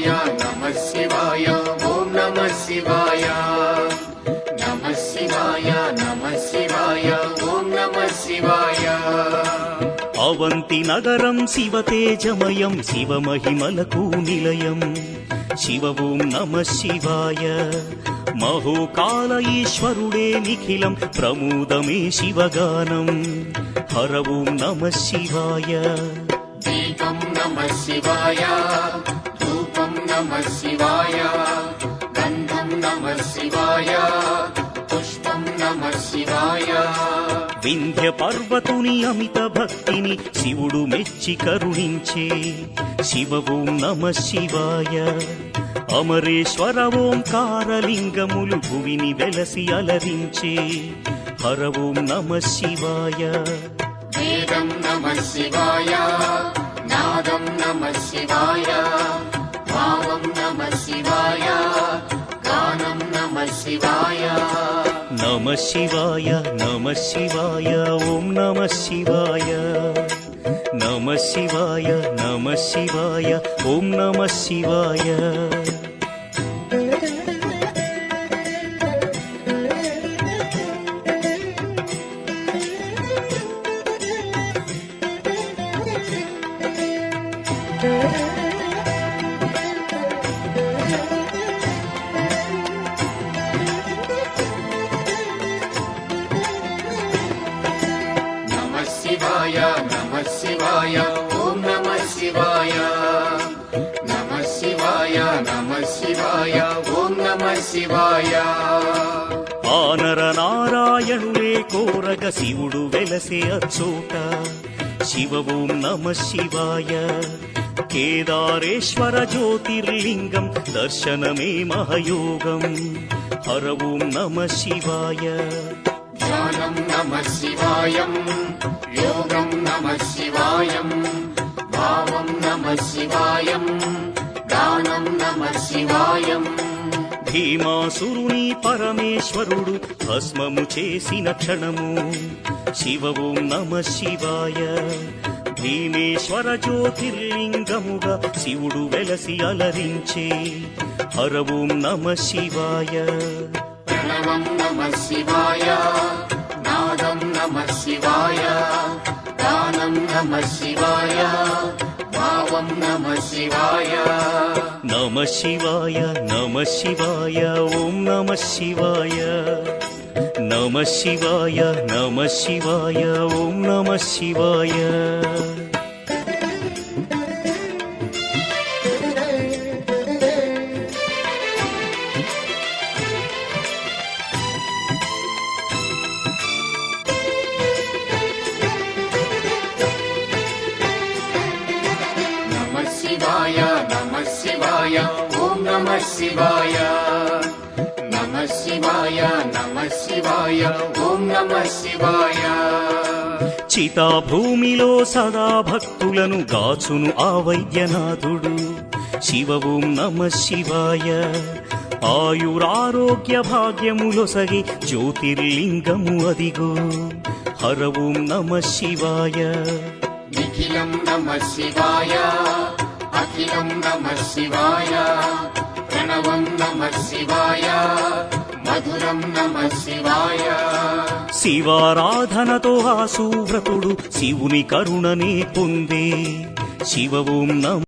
శివాయ నమః శివాయ ఓం నమః శివాయ నమః శివాయ నమః శివాయ ఓం నమః శివాయ. అవంతి నగరం శివతేజమయం శివమహిమలకు నిలయం శివ ఓం నమః శివాయ. మహోకాల ఈశ్వరుడే నిఖిలం ప్రమోదమే శివగానం హర ఓం నమః శివాయ. దీపం నమః శివాయ ధూపం నమః శివాయ గంధం నమః శివాయ పుష్పం నమః శివాయ. వింధ్య పర్వతుని అమిత భక్తిని శివుడు మెచ్చి కరుణించే శివ ఓం నమః శివాయ. అమరేశ్వర ఓంకారలింగములు భువిని వెలసి అలరించే హర ఓం నమః శివాయ. వేదం నమః శివాయ నాదం నమః శివాయ భావం నమః శివాయ గానం నమః శివాయ. నమః శివాయ నమః శివాయ ఓం నమః శివాయ. నమః శివాయ నమః శివాయ ఓం నమః శివాయ. నమః శివాయ నమః శివాయ ఓం నమః శివాయ నమః శివాయ నమః శివాయ ఓం నమః శివాయ. ఆనర నారాయణులే కోరగ శివుడు వెలసే అచ్చోట శివ ఓం నమః శివాయ. కేదారేశ్వర జ్యోతిర్లింగం దర్శనమే మహయోగం హర ఓం నమః శివాయ. ధ్యానం నమః శివాయం యోగం నమః శివాయం భావం నమః శివాయం గానం నమః శివాయం. భీమాసురుని పరమేశ్వరుడు భస్మము చేసిన క్షణము శివ ఓం నమః శివాయ. భీమేశ్వర జ్యోతిర్లింగముగా శివుడు వెలసి అలరించే హర ఓం నమః శివాయ. ప్రణవం నమః శివాయ నాదం నమః శివాయ గానం నమః శివాయ భావం నమః శివాయ. నమః శివాయ నమః శివాయ ఓం నమః శివాయ. నమః శివాయ నమః శివాయ ఓం నమః శివాయ. నమః శివాయ నమః శివాయ ఓం నమః శివాయ నమః శివాయ నమః శివాయ ఓం నమః శివాయ. చితాభూమిలో సదా భక్తులను గాచును ఆ వైద్యనాథుడు శివ ఓం నమః శివాయ. ఆయురారోగ్య భాగ్యములొసగి జ్యోతిర్లింగము అదిగో హర ఓం నమః శివాయ. నిఖిలం నమః శివాయ అఖిలం నమః శివాయ ప్రణవం నమః శివాయ మధురం నమః శివాయ. శివారాధనతో ఆ సువ్రతుడు శివుని కరుణనే పొందే శివ ఓం నమః